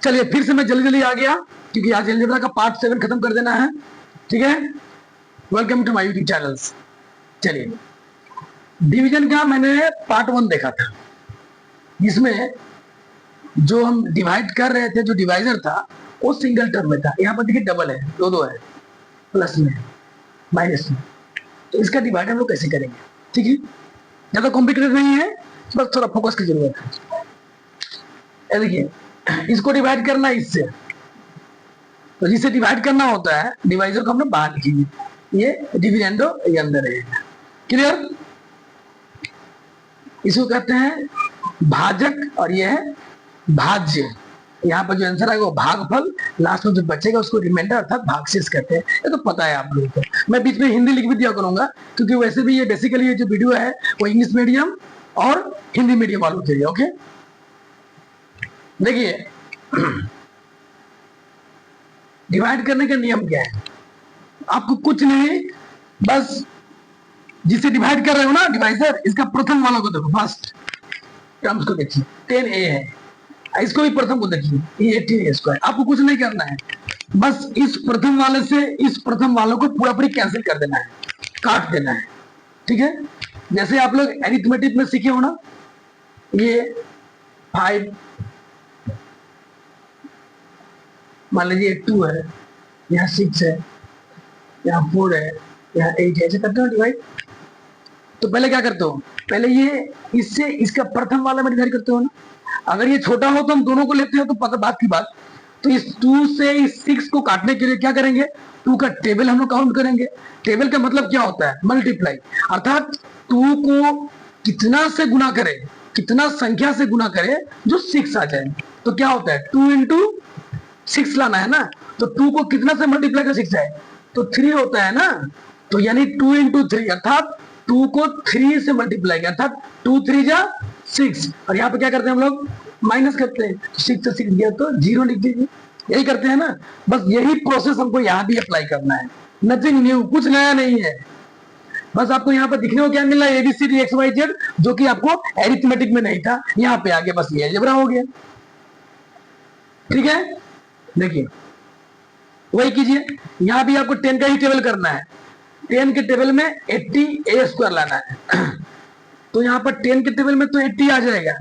चलिए फिर से मैं जल्दी जल्दी आ गया, क्योंकि आज अलजेब्रा का पार्ट 7 खत्म कर देना है। ठीक है, welcome to my YouTube channels. चलिए, डिवीजन का मैंने पार्ट 1 देखा था, जिसमें जो हम डिवाइड कर रहे थे, जो डिवाइजर था वो सिंगल टर्म में था। यहाँ पर देखिए डबल है, दो है, प्लस में माइनस में, तो इसका डिवाइड हम लोग कैसे करेंगे। ठीक है, ज्यादा कॉम्प्लिकेटेड नहीं है, बस थोड़ा फोकस की जरूरत है। देखिए, इसको डिवाइड करना इससे, तो जिसे डिवाइड करना होता है डिवाइजर को हम लोग बाहर लिखेंगे, ये डिविडेंडो ये अंदर रहेगा। क्लियर? इसको कहते हैं भाजक और ये है भाज्य। यहाँ पर जो आंसर आएगा वो भागफल, लास्ट में जो बचेगा उसको रिमाइंडर अर्थात भागशेष कहते हैं। ये तो पता है आप लोगों को। मैं बीच में हिंदी लिख भी दिया करूंगा, क्योंकि वैसे भी ये बेसिकली ये जो वीडियो है वो इंग्लिश मीडियम और हिंदी मीडियम वालों के लिए। ओके, देखिए डिवाइड करने का नियम क्या है, आपको कुछ नहीं, बस जिसे डिवाइड कर रहे हो ना डिवाइजर, इसका प्रथम वाला को देखो, फर्स्ट टर्म्स को देखिए, 10a है, इसको भी प्रथम को देखिए, ये 18a स्क्वायर। आपको कुछ नहीं करना है, बस इस प्रथम वाले से इस प्रथम वालों को पूरा पूरी कैंसिल कर देना है, काट देना है। ठीक है, जैसे आप लोग एरिथमेटिक में सीखे हो ना, ये 5 मान लीजिए 2 है, यहाँ 6 है, यहाँ 4 है, यहाँ 8 है, ऐसे करते हो डिवाइड। तो पहले क्या करते हो, पहले ये इससे इसका प्रथम वाला में डिवाइड करते हो ना। अगर ये छोटा हो तो हम दोनों को लेते हैं, तो पता बात की बात। तो इस 2 से इस 6 को काटने के लिए क्या करेंगे, 2 का टेबल हम लोग काउंट करेंगे। टेबल का मतलब क्या होता है, मल्टीप्लाई, अर्थात 2 को कितना से गुना करे, कितना संख्या से गुना करे जो 6 आ जाए। तो क्या होता है, 2 इंटू 6 लाना है ना, तो 2 को कितना से मल्टीप्लाई कर 6 आए, तो 3 होता है ना। तो यानी 2 इंटू 3, अर्थात 2 को 3 से मल्टीप्लाई किया, अर्थात 2 3 जा 6। और यहाँ पे क्या करते हैं हम लोग, माइनस करते हैं, 6 से 6 गया तो 0 लिख दीजिए। यही करते हैं ना, बस यही प्रोसेस हमको यहाँ भी अप्लाई करना है। नथिंग न्यू, कुछ नया नहीं है। बस आपको यहाँ पर दिखने को क्या मिला, ABCD XYZ, जो कि आपको एरिथमेटिक में नहीं था, यहाँ पे आगे बस ये अलजेब्रा हो गया। ठीक है, देखिए वही कीजिए, यहाँ भी आपको 10 का ही टेबल करना है। 10 के टेबल में 80a स्क्वायर लाना है। तो यहाँ पर 10 के टेबल में तो 80 आ जाएगा,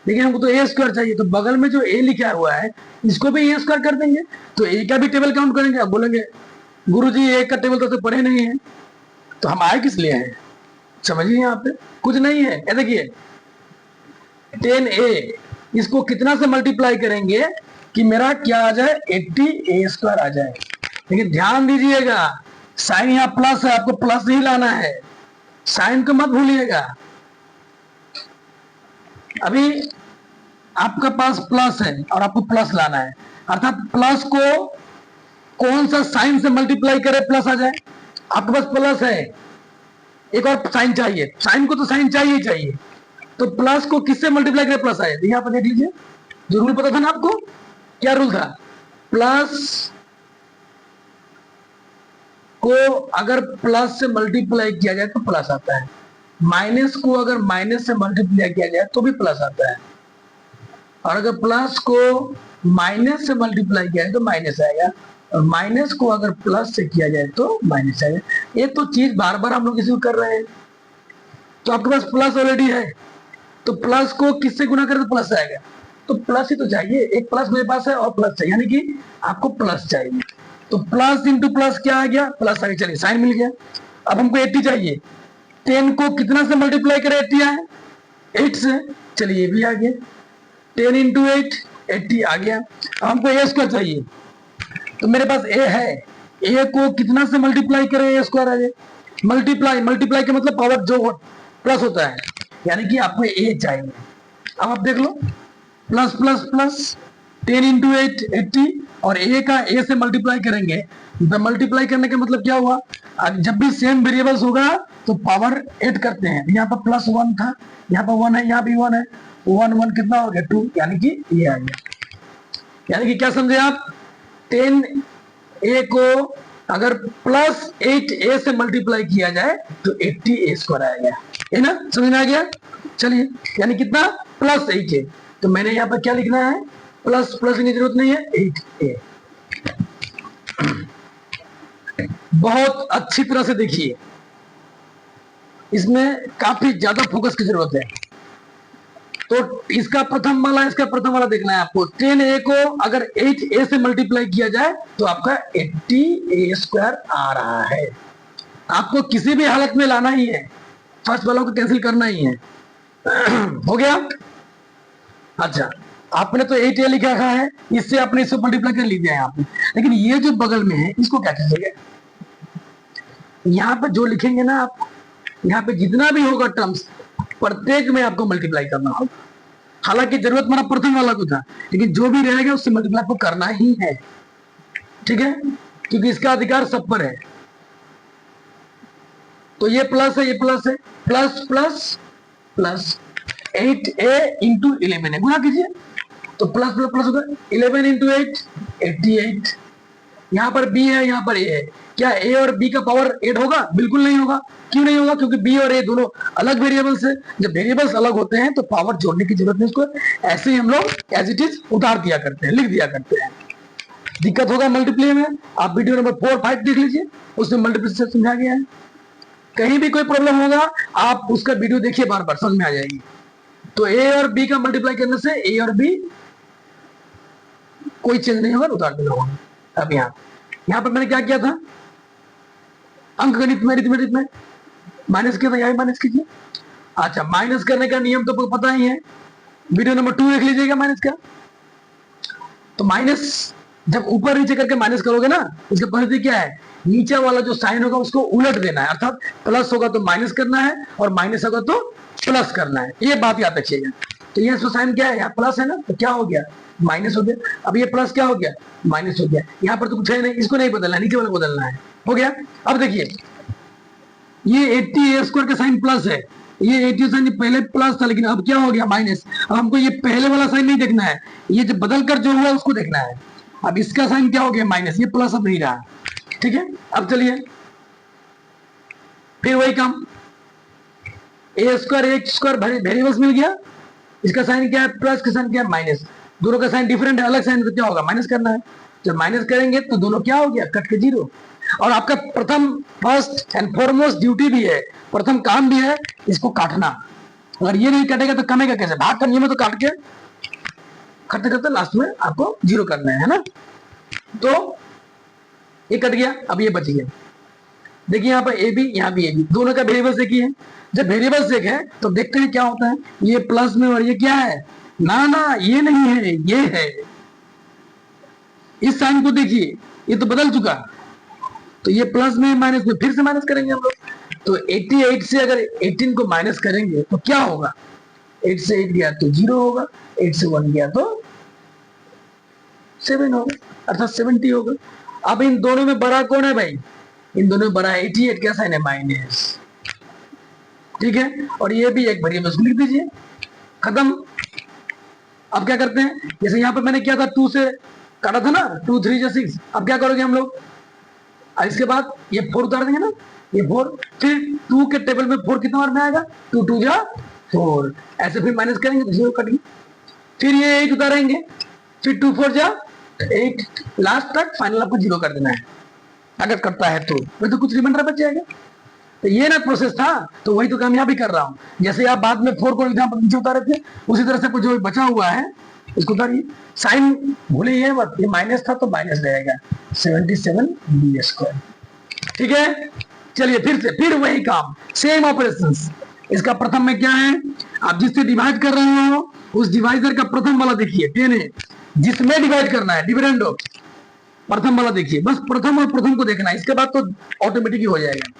लेकिन हमको तो a स्क्वायर चाहिए, तो बगल में जो a लिखा हुआ है इसको भी a स्क्वायर कर देंगे, तो a का भी टेबल काउंट करेंगे। अब बोलेंगे गुरुजी a का टेबल तो पढ़े नहीं है, तो हम आए किस लिए हैं, समझिए। यहाँ पे कुछ नहीं है। देखिए 10a, इसको कितना से मल्टीप्लाई करेंगे कि मेरा क्या आ जाए, 80a स्क्वायर आ जाए। लेकिन ध्यान दीजिएगा, साइन यहाँ प्लस है, आपको प्लस ही लाना है, साइन को मत भूलिएगा। अभी आपका पास प्लस है और आपको प्लस लाना है, अर्थात प्लस को कौन सा साइन से मल्टीप्लाई करे प्लस आ जाए। आपके पास प्लस है, एक और साइन चाहिए, साइन को तो साइन चाहिए ही चाहिए, तो प्लस को किससे मल्टीप्लाई करे प्लस आए। यहाँ पर देख लीजिए, जो रूल पता था ना आपको, क्या रूल था, प्लस को अगर प्लस से मल्टीप्लाई किया जाए तो प्लस आता है, माइनस को अगर माइनस से मल्टीप्लाई किया जाए तो भी प्लस आता है, और अगर प्लस को माइनस से मल्टीप्लाई किया जाए तो माइनस आएगा, और माइनस को अगर प्लस से किया जाए तो माइनस आएगा। ये तो चीज बार बार हम लोग इसी को कर रहे हैं। तो आपके पास प्लस ऑलरेडी है, तो प्लस को किससे गुना करें तो प्लस आएगा, तो प्लस ही तो चाहिए। एक प्लस मेरे पास है और प्लस चाहिए, यानी कि आपको प्लस चाहिए, तो प्लस इंटू प्लस क्या आ गया, प्लस आ गया। चलिए साइन मिल गया। अब हमको 80 चाहिए, 10 को कितना से मल्टीप्लाई करें, 80 आए, 8 से, चलिए ये भी आ गया, 10 इंटू 8 80 आ गया। अब हमको a स्क्वायर चाहिए, तो मेरे पास a है, a को कितना से मल्टीप्लाई करें, a स्क्वायर आ जाए। मल्टीप्लाई का मतलब पावर जो प्लस होता है, यानी कि आपको a चाहिए। अब आप देख लो, प्लस प्लस प्लस 10 इंटू 8 80, और a का a से मल्टीप्लाई करेंगे, मल्टीप्लाई करने का मतलब क्या हुआ, जब भी सेम वेरिएबल्स होगा तो पावर ऐड करते हैं। यहाँ पर प्लस 1 था, यहाँ पर 1 है, यहाँ भी 1 है, 1 1 कितना हो गया 2, यानी कि ये आ गया। यानी कि क्या समझे आप, 10a को अगर प्लस 8a से मल्टीप्लाई किया जाए तो 80a स्क्वायर आएगा, है ना, समझ में आ गया। चलिए, यानी कितना, प्लस 8a। तो मैंने यहाँ पर क्या लिखना है, प्लस प्लस की जरूरत नहीं है, 8a। बहुत अच्छी तरह से देखिए, इसमें काफी ज्यादा फोकस की जरूरत है। तो इसका प्रथम वाला देखना है आपको। 10a को अगर 8a से मल्टीप्लाई किया जाए तो आपका 80a² आ रहा है। आपको किसी भी हालत में लाना ही है, फर्स्ट वालों को कैंसिल करना ही है। हो गया? अच्छा, आपने तो 8a लिखा है, इससे आपने इसको मल्टीप्लाई कर लीजिए यहाँ पे, लेकिन ये जो बगल में है इसको क्या कीजिएगा, यहाँ पे जो लिखेंगे ना आप, यहाँ पे जितना भी होगा टर्म्स, प्रत्येक में आपको मल्टीप्लाई करना होगा। हालांकि जरूरत मेरा प्रथम वाला को था, लेकिन जो भी रहेगा उससे मल्टीप्लाई आपको करना ही है, ठीक है, क्योंकि इसका अधिकार सब पर है। तो ये प्लस है, ये प्लस है, plus plus plus 8a into 11 है, गुना कीजिए तो प्लस प्लस प्लस होगा, 11 इंटू 8 88। यहाँ पर b है, यहाँ पर a है, क्या a और b का पावर 8 होगा? बिल्कुल नहीं होगा। क्यों नहीं होगा? क्योंकि b और a दोनों अलग वेरिएबल्स है। जब वेरिएबल्स अलग होते हैं तो पावर जोड़ने की जरूरत नहीं, उसको ऐसे ही हम लोग एज इट इज उतार दिया करते हैं, लिख दिया करते हैं। दिक्कत होगा मल्टीप्लाई में, आप वीडियो नंबर 4 5 देख लीजिए, उसमें मल्टीप्लिकेशन समझा गया है। कहीं भी कोई प्रॉब्लम होगा आप उसका वीडियो देखिए, बार बार समझ में आ जाएगी। तो a और b का मल्टीप्लाई करने से a और b कोई चेंज नहीं होगा, उतार देना होगा। अब यहाँ पर मैंने क्या किया था, अंक गणित में, अरिथमेटिक में माइनस किया था, यहाँ माइनस कीजिए। अच्छा, माइनस करने का नियम तो पता ही है, वीडियो नंबर 2 देख लीजिएगा माइनस का। तो माइनस जब ऊपर नीचे करके माइनस करोगे ना, इसका पद्धति क्या है, नीचे वाला जो साइन होगा उसको उलट देना है, अर्थात प्लस होगा तो माइनस करना है और माइनस होगा तो प्लस करना है, ये बात याद रखिएगा। तो ये साइन क्या है, यहाँ प्लस है ना, तो क्या हो गया, माइनस हो गया। अब ये प्लस क्या हो गया, माइनस हो गया। यहाँ पर तो कुछ है नहीं, इसको नहीं बदलना है, नीचे वाला बदलना है। हो गया? अब देखिए, ये 80a² का साइन प्लस है, ये 80 साइन पहले प्लस था, लेकिन अब क्या हो गया, माइनस। अब हमको ये पहले वाला साइन नहीं देखना है, ये जो बदल कर जो हुआ उसको देखना है। अब इसका साइन क्या हो गया, माइनस, ये प्लस अब नहीं रहा, ठीक है। अब चलिए फिर वही काम, a² वेरिएबल्स मिल गया, इसका साइन क्या है प्लस, का साइन क्या है माइनस, दोनों का साइन डिफरेंट है, अलग साइन तो क्या होगा, माइनस करना है। जब माइनस करेंगे तो दोनों क्या हो गया, कट के 0। और आपका प्रथम फर्स्ट एंड फॉरमोस्ट ड्यूटी भी है, प्रथम काम भी है इसको काटना। अगर ये नहीं कटेगा तो कमेगा कैसे, भाग का नियम है तो काट के करते करते लास्ट में आपको 0 करना है ना। तो ये कट गया, अब ये बच गया। देखिए यहाँ पर ए बी, यहाँ भी ए बी, दोनों का वेरिएबल्स एक ही है। जब वेरिएबल्स एक है तो देखते हैं क्या होता है, ये प्लस में और ये क्या है, ना ना ये नहीं है, ये है। इस साइन को देखिए, ये तो बदल चुका, तो ये प्लस में माइनस में, फिर से माइनस करेंगे हम लोग। तो 88 से अगर 18 को माइनस करेंगे तो क्या होगा, 8 से 8 गया तो 0 होगा, 8 से 1 गया तो 7 होगा, अर्थात 70 होगा। अब इन दोनों में बड़ा कौन है भाई, इन दोनों में बड़ा 88, क्या साइन है, माइनस, ठीक है। और ये भी एक वेरिएबल उसको लिख दीजिए, खत्म। अब क्या करते हैं, जैसे यहाँ पर मैंने किया था 2 से काटा था ना, 2 3 जा 6। अब क्या करोगे हम लोग, इसके बाद ये 4 उतार देंगे ना, ये 4, फिर 2 के टेबल में 4 कितना बार में आएगा, 2 2 जा 4, ऐसे फिर माइनस करेंगे तो 0 कटेंगे, फिर ये 8 उतारेंगे, फिर 2 4 जा 8, लास्ट तक फाइनल आपको 0 कर देना है। अगर करता है तो कुछ रिमाइंडर बच जाएगा। तो ये ना प्रोसेस था, तो वही तो काम यहाँ भी कर रहा हूँ। जैसे आप बाद में 4 को एग्जाम्पल नीचे उतारे थे, उसी तरह से जो बचा हुआ है इसको उतारिए। साइन भूले ही है, ये माइनस था तो माइनस रहेगा, 77b², ठीक है। चलिए फिर वही काम, सेम ऑपरेशंस। इसका प्रथम में क्या है, आप जिससे डिवाइड कर रहे हो उस डिवाइजर का प्रथम वाला देखिए, 10 है, जिसमें डिवाइड करना है, डिविडेंड प्रथम वाला देखिए, बस प्रथम और प्रथम को देखना है, इसके बाद तो ऑटोमेटिक ही हो जाएगा।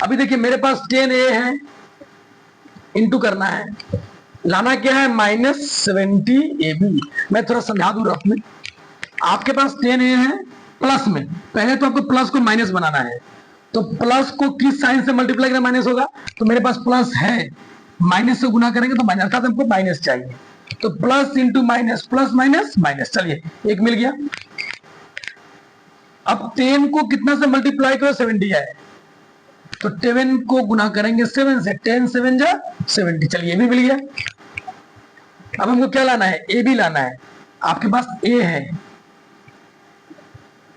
अभी देखिए मेरे पास 10a है, इंटू करना है, लाना क्या है, -70ab। मैं थोड़ा समझा दूं रफ में, आपके पास 10a है प्लस में, पहले तो आपको प्लस को माइनस बनाना है, तो प्लस को किस साइन से मल्टीप्लाई करना, माइनस होगा, तो मेरे पास प्लस है, माइनस से गुना करेंगे तो माइनस, अर्थात हमको माइनस चाहिए, तो plus into minus, plus minus minus. चलिए एक मिल गया। अब 10 को कितना से मल्टीप्लाई करो, 70 है, तो 10 को गुना करेंगे 7 से, 10 7 जा 70। चलिए ये भी मिल गया। अब हमको क्या लाना है, ए बी लाना है। आपके पास a है,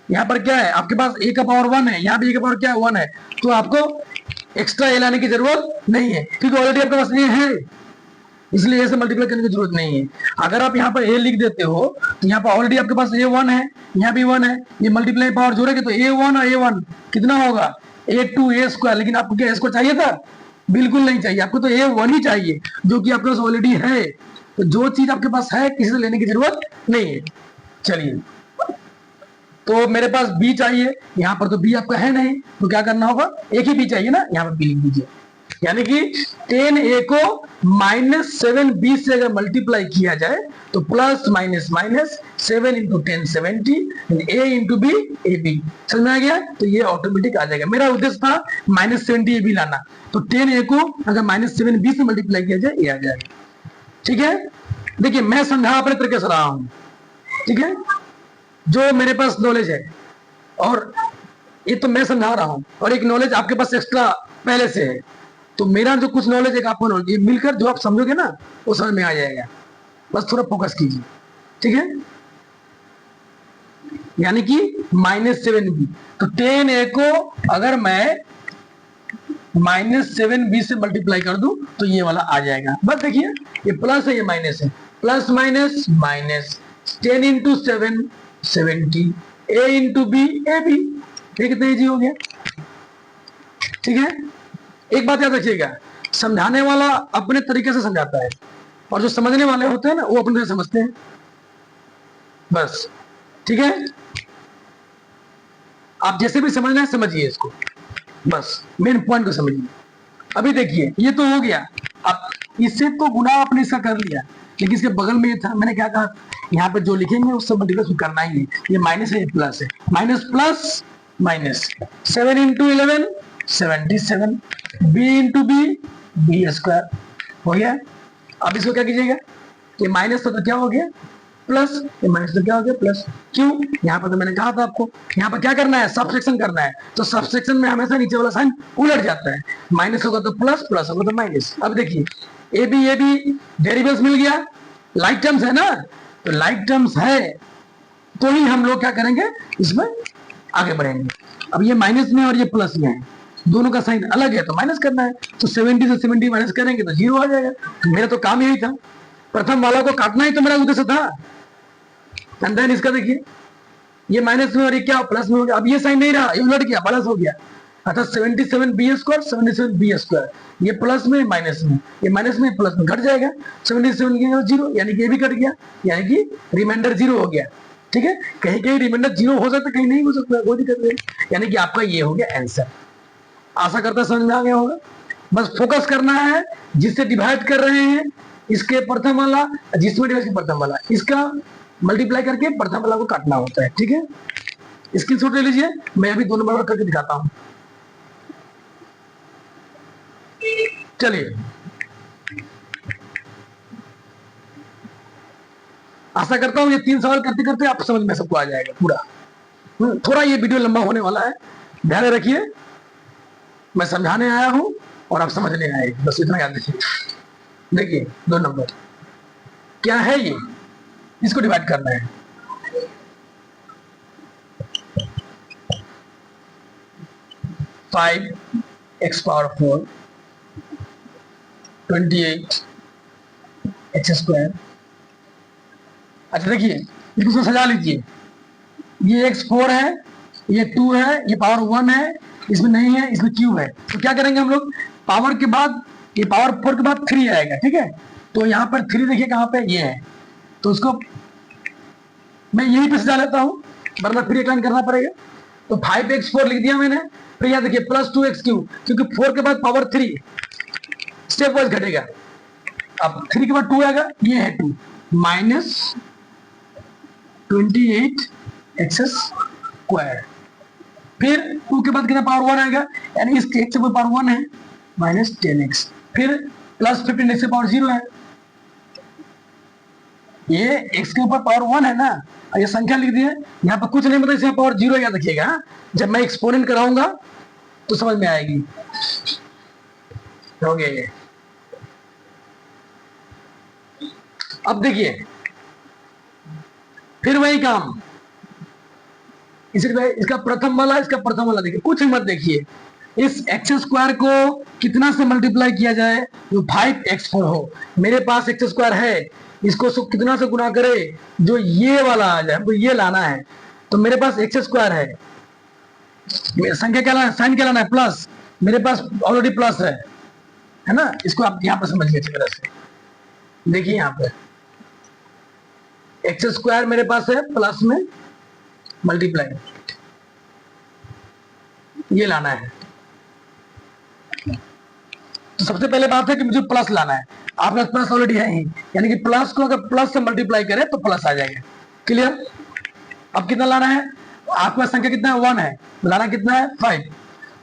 यहाँ पर क्या है आपके पास a का पावर 1 है, यहाँ भी a का पावर क्या है 1 है, तो आपको एक्स्ट्रा a लाने की जरूरत नहीं है क्योंकि ऑलरेडी आपके पास a है, इसलिए a से मल्टीप्लाई करने की जरूरत नहीं है। अगर आप यहाँ पर a लिख देते हो तो यहाँ पर ऑलरेडी आपके पास a 1 है, यहाँ भी 1 है, ये मल्टीप्लाई पावर जोड़ेंगे तो a1 और a1 कितना होगा a2 a स्क्वायर। लेकिन आपको क्या इसको चाहिए था? बिल्कुल नहीं चाहिए, आपको तो a1 ही चाहिए जो कि आपके पास ऑलरेडी है। तो जो चीज आपके पास है किसी से लेने की जरूरत नहीं है। चलिए, तो मेरे पास b चाहिए, यहाँ पर तो b आपका है नहीं, तो क्या करना होगा, एक ही b चाहिए ना, यहाँ पर b लिख दीजिए। यानी कि 10a को -7b से अगर मल्टीप्लाई किया जाए तो plus minus minus 7 into 10 70 a into B A B. समझ में आ गया? तो ये ऑटोमेटिक आ जाएगा। मेरा उद्देश्य था -70ab लाना, तो 10a को अगर -7b से मल्टीप्लाई किया जाए ये आ जाएगा। ठीक है, देखिए मैं समझा अपने तरीके से रहा हूं, ठीक है, जो मेरे पास नॉलेज है, और ये तो मैं समझा रहा हूं, और एक नॉलेज आपके पास एक्स्ट्रा पहले से है, तो मेरा जो कुछ नॉलेज है आपको नॉलेज, ये मिलकर जो आप समझोगे ना वो समझ में आ जाएगा। बस थोड़ा फोकस कीजिए, ठीक है। यानी कि -7b, तो 10a को अगर मैं -7b से मल्टीप्लाई कर दूं तो ये वाला आ जाएगा। बस देखिए, ये प्लस है ये माइनस है, plus minus minus 10 into 7 70 a into B A B. ये कितना इजी हो गया, ठीक है। एक बात याद रखिएगा, समझाने वाला अपने तरीके से समझाता है और जो समझने वाले होते हैं ना वो अपने से समझते हैं, बस, ठीक है। आप जैसे भी समझना है समझिए इसको, बस मेन पॉइंट को समझिए। अभी देखिए ये तो हो गया, अब इससे तो गुना आपने इसका कर लिया, लेकिन इसके बगल में ये था, मैंने क्या कहा, यहाँ पे जो लिखेंगे उससे मल्टीप्लाई करना ही है। ये माइनस है, ये प्लस है, minus plus minus 7 into 11 77 b into B square हो गया। अब इसको क्या कीजिएगा, ये माइनस तो क्या हो गया प्लस, ये माइनस तो क्या हो गया प्लस। क्यों? यहाँ पर तो मैंने कहा था आपको, यहाँ पर क्या करना है, सबसेक्शन करना है, तो सबसेक्शन में हमेशा नीचे वाला साइन उलट जाता है, माइनस होगा तो प्लस, प्लस होगा तो माइनस। अब देखिए ए बी वेरिएबल्स मिल गया, लाइक टर्म्स है ना, तो लाइक टर्म्स है तो ही हम लोग क्या करेंगे, इसमें आगे बढ़ेंगे। अब ये माइनस में और ये प्लस में है, दोनों का साइन अलग है तो माइनस करना है, तो 70 से 70 माइनस करेंगे तो 0 आ जाएगा। मेरा तो काम यही था, प्रथम वाला को काटना ही तो मेरा उद्देश्य था। एंड देन इसका देखिए, ये माइनस में और ये क्या प्लस में हो गया, अब ये साइन नहीं रहा, ये उलट गया, प्लस हो गया, अर्थात 77 बी स्क्वायर 77 बी स्क्वायर, ये प्लस में माइनस में, ये माइनस में प्लस में घट जाएगा, 77 की 0, यानी कि ये भी कट गया, यानी कि रिमाइंडर 0 हो गया। ठीक है, कहीं कहीं रिमाइंडर 0 हो सकता है, कहीं नहीं हो सकता, कोई दिक्कत नहीं, यानी कि आपका ये हो गया आंसर। आशा करता समझ में आ गया होगा। बस फोकस करना है, जिससे डिवाइड कर रहे हैं इसके प्रथम वाला, जिसमें डिवाइड प्रथम वाला, इसका मल्टीप्लाई करके प्रथम वाला को काटना होता है। ठीक है, स्क्रीनशॉट ले लीजिए, मैं अभी 2 नंबर करके दिखाता हूं। चलिए, आशा करता हूं ये 3 सवाल करते करते आप समझ में सबको आ जाएगा पूरा। थोड़ा ये वीडियो लंबा होने वाला है, ध्यान रखिए, मैं समझाने आया हूं और आप समझने आए, बस इतना याद रखिए। देखिए 2 नंबर क्या है, ये इसको डिवाइड करना है, five x power 4 28 x square. अच्छा देखिए, इसको सजा लीजिए, ये x4 है, ये 2 है, ये पावर 1 है, इसमें नहीं है, इसमें क्यूब है। तो क्या करेंगे हम लोग, पावर के बाद ये पावर 4 के बाद 3 आएगा, ठीक है, तो यहाँ पर 3 देखिए कहाँ पे, ये है, तो उसको मैं यही पे सजा लेता हूँ, वरना फिर एक लाइन करना पड़ेगा। तो 5x4 लिख दिया मैंने, फिर यहाँ देखिए प्लस 2x क्यूब, क्योंकि 4 के बाद पावर 3 स्टेप वाइज घटेगा। अब 3 के बाद 2 आएगा, ये है 2 माइनस 28 एक्स स्क्वायर, फिर 2 के बाद कितना पावर 1 आएगा, यानी इस x से पावर 1 है, माइनस 10x, फिर प्लस 15 x से पावर 0 है, ये x के ऊपर पावर 1 है ना, ये संख्या लिख दिए, यहाँ पर कुछ नहीं मतलब इसमें पावर 0 याद रखिएगा, जब मैं एक्सपोनेंट कराऊंगा तो समझ में आएगी। हो गया ये। अब देखिए फिर वही काम, इसका प्रथम वाला, इसका प्रथम वाला देखिए, कुछ मत देखिए। इस एक्स स्क्वायर को कितना से मल्टीप्लाई किया जाए जो 5x4 हो। मेरे पास एक्स स्क्वायर है, इसको कितना से गुना करे जो ये वाला आ जाए, हमको ये लाना है। तो मेरे पास एक्स स्क्वायर है, संख्या क्या लाना, साइन क्या लाना है, प्लस। मेरे पास ऑलरेडी प्लस है ना। इसको आप यहां पर समझिए अच्छी तरह से। देखिए यहां पे एक्स स्क्वायर मेरे पास है, प्लस में मल्टीप्लाई, ये लाना है। तो सबसे पहले बात है कि मुझे प्लस लाना है। आपके पास प्लस ऑलरेडी है ही, यानी कि प्लस को अगर प्लस से मल्टीप्लाई करें तो प्लस आ जाएगा। क्लियर। अब कितना लाना है, आपके पास संख्या कितना है, 1 है, लाना कितना है, 5।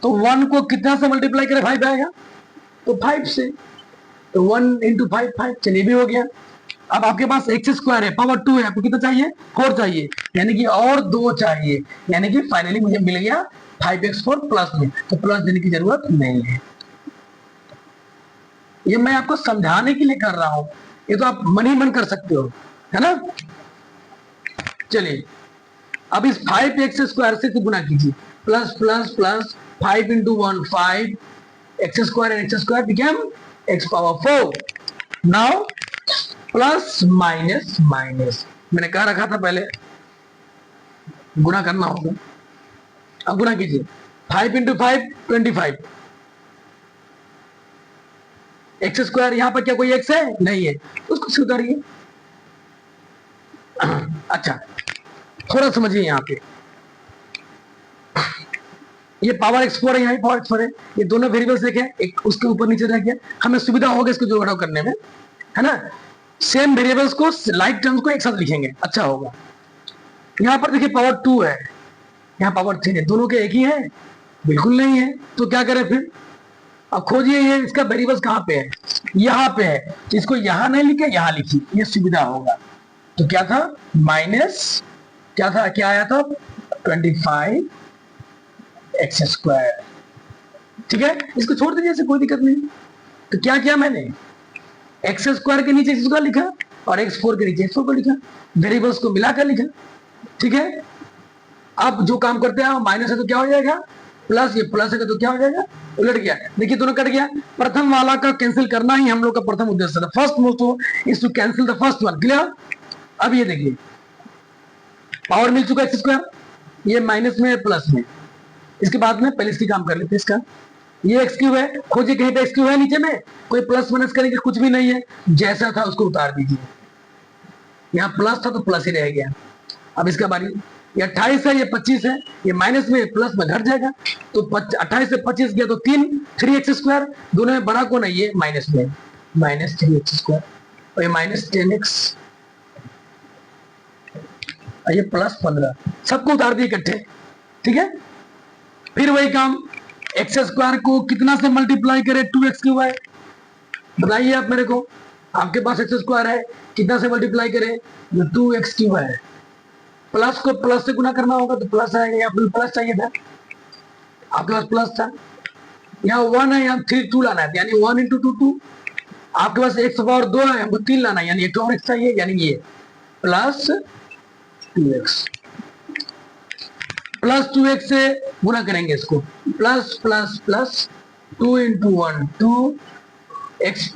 तो 1 को कितना से मल्टीप्लाई करें 5 आएगा, तो 5 से। तो 1 × 5 5, चलिए भी हो गया। अब आपके पास एक्स स्क्वायर है, पावर 2 है, आपको कितना चाहिए, 4 चाहिए, यानी कि और 2 चाहिए, यानी कि फाइनली मुझे मिल गया 5x4 प्लस में। तो प्लस देने की जरूरत नहीं है। ये मैं आपको समझाने के लिए कर रहा हूं, ये तो आप मन ही मन कर सकते हो, है ना। चलिए अब इस 5x² से गुना कीजिए, plus plus plus 5 × 1 5, x² and x² became x power 4। Now plus minus minus, मैंने कहा रखा था पहले गुना करना होगा। अब गुना कीजिए, 5 × 5 25, x², यहां पर क्या कोई x है, नहीं है, उसको सुधारिए। अच्छा थोड़ा समझिए, यहाँ पे ये पावर x4 है, यहाँ पावर x4 है, ये दोनों वेरिएबल्स देखें, एक उसके ऊपर नीचे रह गया, हमें सुविधा होगा इसको जोड़ घटाव करने में, है ना। सेम वेरिएबल्स को, लाइक टर्म्स को एक साथ लिखेंगे, अच्छा होगा। यहाँ पर देखिए पावर 2 है, यहाँ पावर 3 है, दोनों के एक ही है, बिल्कुल नहीं है। तो क्या करें फिर, अब खोजिए ये इसका वेरिएबल्स कहाँ पे है, यहाँ पे है। तो इसको यहाँ नहीं लिखे, यहाँ लिखिए, ये सुविधा होगा। तो क्या था, माइनस क्या था, क्या आया था, 25x²। ठीक है, इसको छोड़ दीजिए, ऐसे कोई दिक्कत नहीं। तो क्या किया मैंने, x² के नीचे x² लिखा और x4 के नीचे x4 को लिखा, वेरिएबल्स को मिलाकर लिखा। ठीक है, अब जो काम करते हैं, माइनस है तो क्या हो जाएगा, प्लस, ये प्लस है तो क्या हो जाएगा, उलट गया। देखिए दोनों कट गया, प्रथम वाला का कैंसिल करना ही हम लोग का प्रथम उद्देश्य था। First most is to cancel the first one. Clear. अब ये देखिए पावर मिल चुका x², ये माइनस में प्लस में, इसके बाद में पहले इसकी काम कर लेते हैं। इसका ये x³ है, खोजिए कहीं पे x³ है नीचे में, कोई प्लस माइनस करेंगे, कुछ भी नहीं है, जैसा था उसको उतार दीजिए। यहाँ प्लस था तो प्लस ही रह गया। अब इसका बारी, ये 28 है, ये 25 है, ये माइनस में प्लस में घट जाएगा। तो 28 से 25 गया तो 3x², दोनों में बड़ा कौन है, ये माइनस में, -3x², और ये -10x, ये +15, सबको उतार दिए इकट्ठे। ठीक है, फिर वही काम, x² को कितना से मल्टीप्लाई करें, 2x³ है, बताइए आप मेरे को। आपके पास x² है, कितना से मल्टीप्लाई करें, जो 2x³ है। प्लस को प्लस से गुना करना होगा तो प्लस आएगा, यहाँ पर प्लस चाहिए था, आपके पास प्लस था, यहाँ 1 है, यहाँ 2 लाना है, यानी 1 × 2 2। आपके पास x² है, हमको 3 लाना है, यानी एक और x चाहिए, यानी ये प्लस 2x, प्लस 2x से गुना करेंगे इसको, प्लस प्लस प्लस 2 × 1 2x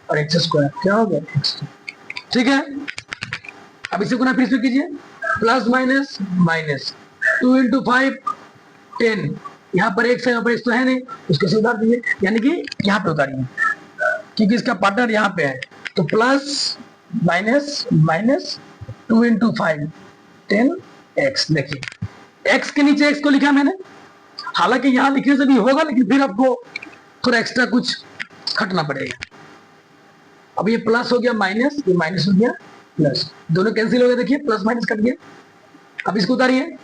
और x² क्या हो गया, x। ठीक है, अब इसे गुना फिर से कीजिए, प्लस माइनस माइनस 2 × 5 10, यहाँ पर x है, यहाँ पर x तो है नहीं, उसको से उतार दीजिए, यानी कि यहाँ पे उतारिए, क्योंकि इसका पार्टनर यहाँ पे है। तो प्लस माइनस माइनस 2 × 5 10x। देखिए x के नीचे x को लिखा मैंने, हालांकि यहाँ लिखने से भी होगा, लेकिन फिर आपको थोड़ा एक्स्ट्रा कुछ खटना पड़ेगा। अब ये प्लस हो गया माइनस, ये माइनस हो गया प्लस, दोनों कैंसिल हो गए, देखिए प्लस माइनस कट गया। अब इसको उतारिए,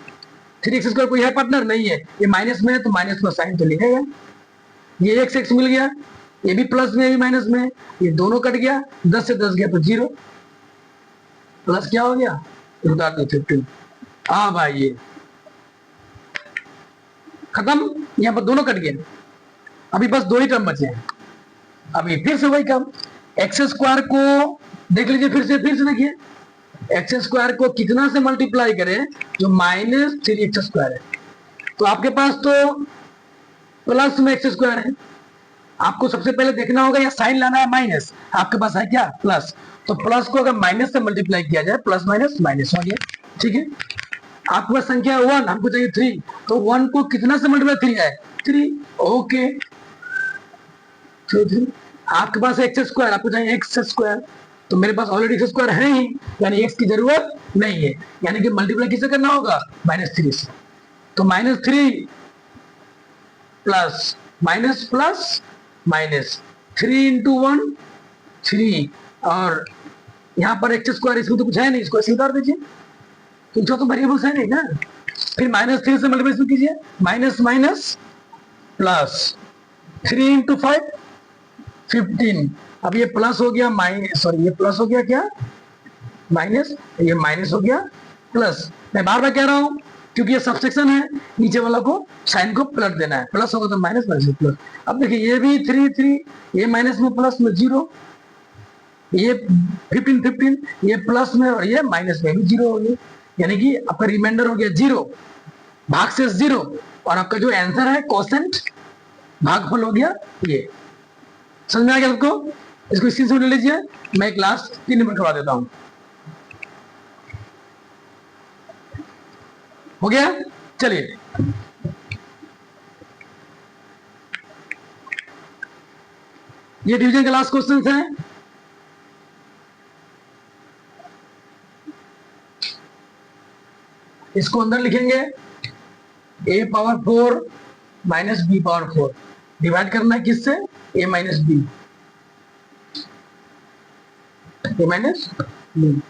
3x² कोई है पार्टनर, नहीं है, ये माइनस में है तो माइनस का साइन तो लिखेगा। ये x मिल गया, ये भी प्लस में, ये भी माइनस में, ये दोनों कट गया, 10 से 10 गया तो 0, प्लस क्या हो गया, उतार दो 15। हाँ भाई ये खत्म, यहाँ पर दोनों कट गए, अभी बस 2 ही टर्म बचे हैं। अभी फिर से वही काम, x² को देख लीजिए, फिर से देखिए, एक्स स्क्वायर को कितना से मल्टीप्लाई करें, जो माइनस 3x स्क्वायर है। तो आपके पास तो प्लस में एक्स स्क्वायर है, आपको सबसे पहले देखना होगा या साइन लाना है माइनस, आपके पास है क्या प्लस, तो प्लस को अगर माइनस से मल्टीप्लाई किया जाए, प्लस माइनस माइनस हो गया, ठीक है। आपके पास संख्या 1, हमको चाहिए 3, तो 1 को कितना से मल्टीप्लाई 3 है 3, ओके 3। आपके पास एक्स स्क्वायर, आपको चाहिए एक्स स्क्वायर, तो मेरे पास ऑलरेडी एक्स स्क्वायर है ही, यानी एक्स की जरूरत नहीं है, यानी कि मल्टीप्लाई किससे करना होगा -3 से। तो -3 plus minus plus minus 3 into 1 3, और यहाँ पर एक्स स्क्वायर, इसमें तो कुछ है नहीं, इसको ऐसे उतार दीजिए, तो वेरिएबल्स है नहीं ना। फिर -3 से मल्टीप्लाई कीजिए, माइनस माइनस प्लस 3 इंटू 5 15। अब ये प्लस हो गया माइनस, सॉरी ये प्लस हो गया क्या माइनस, ये माइनस हो गया प्लस। मैं बार बार कह रहा हूं क्योंकि ये सबसेक्शन है, नीचे वाला को साइन को पलट देना है, प्लस होगा तो माइनस, माइनस प्लस। अब देखिए ये भी 3 3, ये माइनस में प्लस में 0, ये 15 15, ये प्लस में और ये माइनस में भी 0 हो गया, यानी कि आपका रिमाइंडर हो गया 0, भागशेष 0, और आपका जो आंसर है कोसेंट भागफल हो गया ये। समझ में आ गया आपको? इसको स्क्रीनशॉट ले लीजिए, मैं एक लास्ट 3 नंबर करवा देता हूं। हो गया, चलिए ये डिवीजन के लास्ट क्वेश्चन है। इसको अंदर लिखेंगे a power 4 minus B power 4, divide करना है किससे, a minus B, a minus B.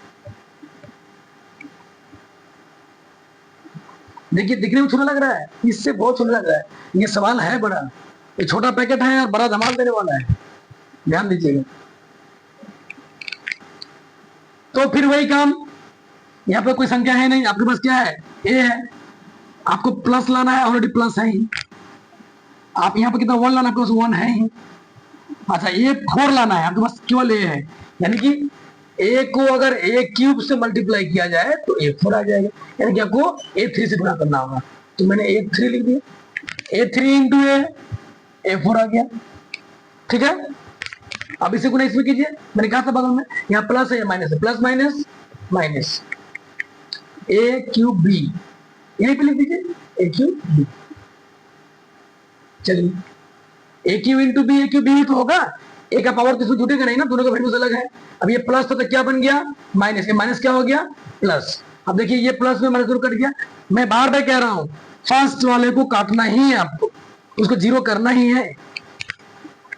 देखिए दिखने में छोटा लग रहा है, इससे बहुत छोटा लग रहा है, ये सवाल है बड़ा, ये छोटा पैकेट है और बड़ा धमाल देने वाला है, ध्यान दीजिएगा। तो फिर वही काम, यहाँ पे कोई संख्या है नहीं, आपके पास क्या है ए है, आपको प्लस लाना है, ऑलरेडी प्लस है ही, आप यहाँ पे कितना 1 लाना, प्लस 1 है ही। अच्छा ये 4 लाना है, आपके पास केवल ए है, यानी कि ए को अगर ए क्यूब से मल्टीप्लाई किया जाए तो A4 आ जाएगा, यानी कि आपको A3 से गुणा करना होगा, तो मैंने A3 लिख दिया, A3 इंटू A4 आ गया, ठीक है। अब इसे गुणा इसमें कीजिए, मैंने कहा था बगल में, यहाँ प्लस है या माइनस है, प्लस माइनस माइनस ए क्यूब बी, यहीं पे लिख दीजिए ए क्यूब बी। चलिए ए क्यूब इंटू बी, ए क्यूब बी तो होगा, ए का पावर किसमें जुटेगा नहीं ना, दोनों का वैल्यूज अलग है। अब ये प्लस था तो क्या बन गया माइनस, ये माइनस क्या हो गया प्लस। अब देखिए ये प्लस में माइनस कट गया, मैं बार बार कह रहा हूं फर्स्ट वाले को काटना ही है आपको, उसको 0 करना ही है।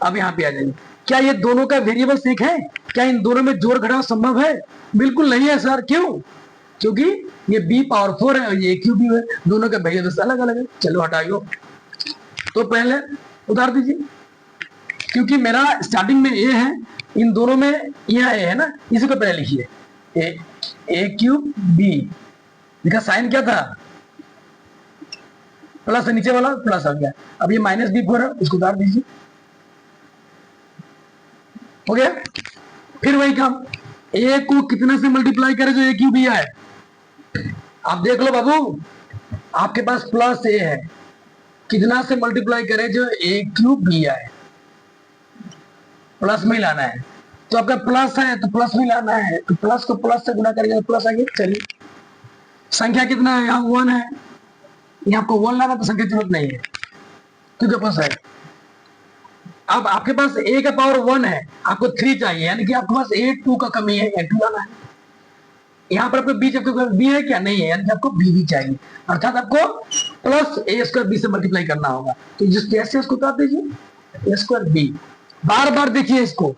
अब यहाँ पे आ जाइए, क्या ये दोनों का वेरिएबल एक है, क्या इन दोनों में जोड़ घटाव संभव है, बिल्कुल नहीं है सर, क्यों, क्योंकि ये b पावर 4 है और ये क्यूब है, दोनों का वेरिएबल अलग अलग है। चलो हटाइयो, तो पहले उतार दीजिए, क्योंकि मेरा स्टार्टिंग में ए है, इन दोनों में यह ए है ना, इसी को पहले लिखिए ए क्यूब बी, इसका साइन क्या था प्लस, नीचे वाला प्लस आ गया। अब ये माइनस b4 है, इसको उतार दीजिए, हो गया। फिर वही काम, ए को कितना से मल्टीप्लाई करें जो ए क्यूब बी है, आप देख लो बाबू, आपके पास प्लस ए है, कितना से मल्टीप्लाई करें जो ए क्यूब बी है, प्लस में लाना है, तो आपका प्लस है तो प्लस में लाना है, तो प्लस को प्लस से गुणा करेंगे तो प्लस आ गया। चलिए संख्या कितना है, यहाँ 1 है, यहाँ आपको 1 लाना, तो संख्या जरूरत नहीं है क्योंकि प्लस है। अब आपके पास a का पावर 1 है, आपको 3 चाहिए, यानी कि आपके पास A2 का कमी है, A2 लाना है। यहाँ पर आपको b है क्या, नहीं है, यानी कि आपको b भी चाहिए, अर्थात आपको प्लस a स्क्वायर b से मल्टीप्लाई करना होगा, तो जिस जैसे उसको उतार दीजिए a स्क्वायर b, बार बार देखिए इसको।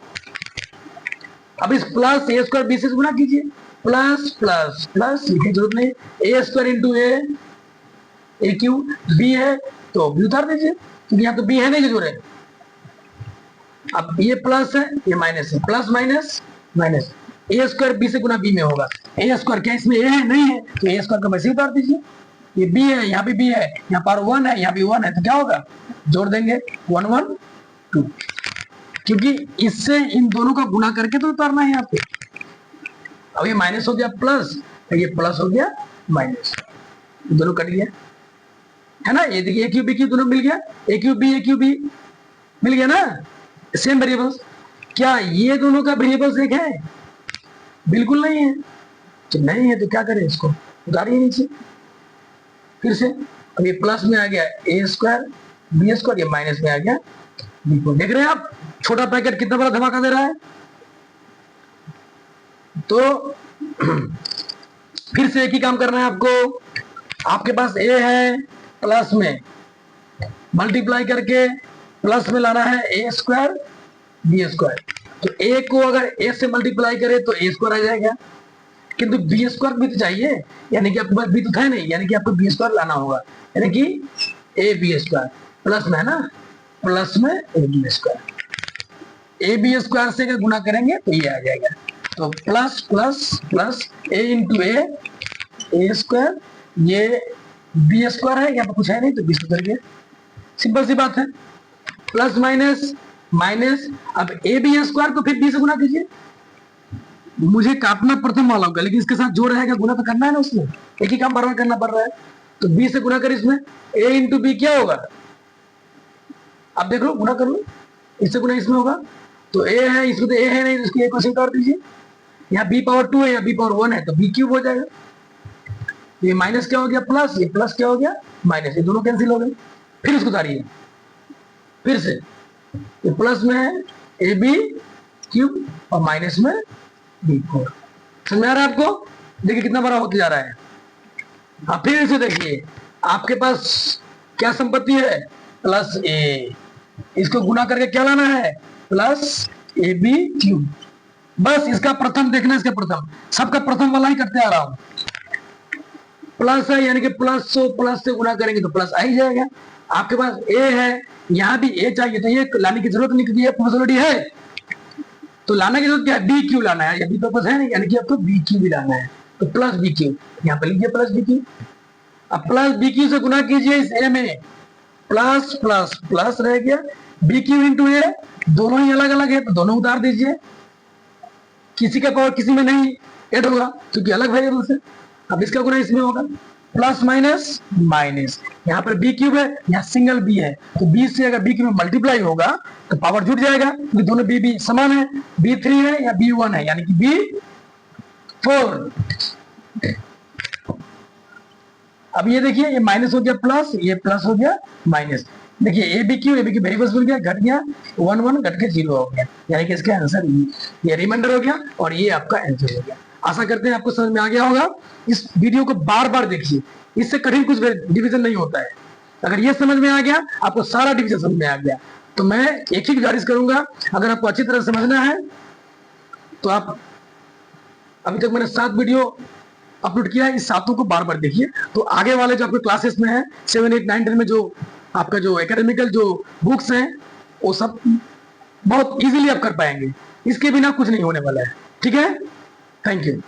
अब इस प्लस a स्क्वायर b से गुणा कीजिए, प्लस प्लस प्लस लिखने की जरूरत नहीं, a square into A cube b है तो b उतार दीजिए, क्योंकि यहाँ तो b है नहीं जो है। अब ये प्लस है ये माइनस है, प्लस माइनस माइनस, ए स्क्वायर बी से गुना बी में होगा, ए स्क्वायर क्या इसमें ए है नहीं है, तो ए स्क्वायर का वैसे उतार दीजिए, ये बी है यहाँ भी बी है, यहाँ पर 1 है यहाँ भी 1 है, तो क्या होगा जोड़ देंगे 1 1 2, क्योंकि इससे इन दोनों का गुणा करके तो उतारना है आपको। अब ये माइनस हो गया प्लस, ये प्लस हो गया माइनस, दोनों कट गया है ना। ये देखिए ए क्यूब बी क्यूब दोनों मिल गया, ए क्यूब बी मिल गया ना, सेम वेरिएबल्स। क्या ये दोनों का वेरिएबल्स एक है? बिल्कुल नहीं है। तो नहीं है तो क्या करें, इसको उतारिए नीचे फिर से। अब ये प्लस में आ गया ए स्क्वायर बी स्क्वायर, ये माइनस में आ गया बी को। देख रहे हैं आप छोटा पैकेट कितना बड़ा धमाका दे रहा है। तो फिर से एक ही काम करना है आपको। आपके पास ए है, प्लस में मल्टीप्लाई करके प्लस में लाना है ए स्क्वायर बी स्क्वायर। तो ए को अगर ए से मल्टीप्लाई करे तो ए स्क्वायर आ जाएगा, किंतु बी स्क्वायर भी तो चाहिए, यानी कि आपके पास बी तो था नहीं, यानी कि आपको बी स्क्वायर लाना होगा, यानी कि ए बी स्क्वायर प्लस में है ना, प्लस में A B square. A B square से अगर गुना करेंगे तो ये आ जाएगा। तो plus plus plus A into A square, ये बी स्क्वायर है, यहाँ पर कुछ है नहीं तो बी स्क्वायर गया, सिंपल सी बात है। प्लस माइनस माइनस, अब ए बी स्क्वायर को फिर बी से गुना कीजिए। मुझे काटना प्रथम वाला होगा, लेकिन इसके साथ जो रहेगा गुना तो करना है ना, उसमें एक ही काम बार बार करना पड़ रहा है। तो बी से गुना कर, इसमें ए इंटू बी क्या होगा, आप देख लो, गुना कर लो, इससे गुना इसमें होगा। तो ए है, इसमें तो ए है नहीं, इसको ए को और दीजिए। यहाँ बी पावर 2 है या बी पावर 1 है तो बी क्यूब हो जाएगा। ये माइनस क्या हो गया प्लस, ये प्लस क्या हो गया माइनस, ये दोनों कैंसिल हो गए। फिर इसको उतारिए फिर से, ये प्लस में है ए बी क्यूब और माइनस में बी फोर। समझ में आ रहा है आपको? देखिए कितना बड़ा होते जा रहा है। आप फिर से देखिए, आपके पास क्या संपत्ति है, प्लस ए, इसको गुना करके क्या लाना है, प्लस ए बी क्यूब। बस इसका प्रथम देखना, इसका प्रथम, सबका प्रथम वाला ही करते आ रहा हूं। प्लस है यानी कि प्लस से गुना करेंगे तो प्लस आ ही जाएगा। आपके पास ए है, यहाँ भी ए चाहिए, तो ये लाने की जरूरत नहीं, क्योंकि ये पॉसिबिलिटी है। तो लाने की जरूरत क्या है, बी क्यू लाना है, बी पर्पस है नहीं, यानी कि आपको बी क्यू भी लाना है। तो प्लस बी क्यू, यहाँ पे लीजिए प्लस बी क्यू। अब प्लस बी क्यू से गुना कीजिए इस ए में, प्लस प्लस प्लस रह गया, बी क्यू इंटू ए, दोनों ही अलग अलग है तो दोनों उतार दीजिए। किसी का पावर किसी में नहीं ऐड होगा क्योंकि अलग वेरिएबल से। अब इसका गुना इसमें होगा, प्लस माइनस माइनस, यहाँ पर बी क्यूब है, यहाँ सिंगल बी है, तो बी से अगर बी क्यूब में मल्टीप्लाई होगा तो पावर जुट जाएगा, क्योंकि दोनों बी बी समान है, बी 3 है या बी 1 है, यानी कि बी 4। अब ये देखिए, ये माइनस हो गया प्लस, ये प्लस हो गया माइनस। देखिए ए बी क्यू वेरिएबल्स मिल गया, घट गया 1 1 घट के 0 हो गया, यानी कि इसका आंसर ये रिमाइंडर हो गया और ये आपका आंसर हो गया। आशा करते हैं आपको समझ में आ गया होगा। इस वीडियो को बार बार देखिए, इससे कठिन कुछ डिवीजन नहीं होता है। अगर ये समझ में आ गया, आपको सारा डिवीजन समझ में आ गया। तो मैं एक ही गुजारिश करूंगा, अगर आपको अच्छी तरह समझना है तो आप, अभी तक मैंने 7 वीडियो अपलोड किया है, इस 7 को बार बार देखिए। तो आगे वाले जो आपके क्लासेस में है 7 8 9 10 में जो आपका जो एकेडमिकल जो बुक्स हैं वो सब बहुत इजीली आप कर पाएंगे। इसके बिना कुछ नहीं होने वाला है। ठीक है, थैंक यू।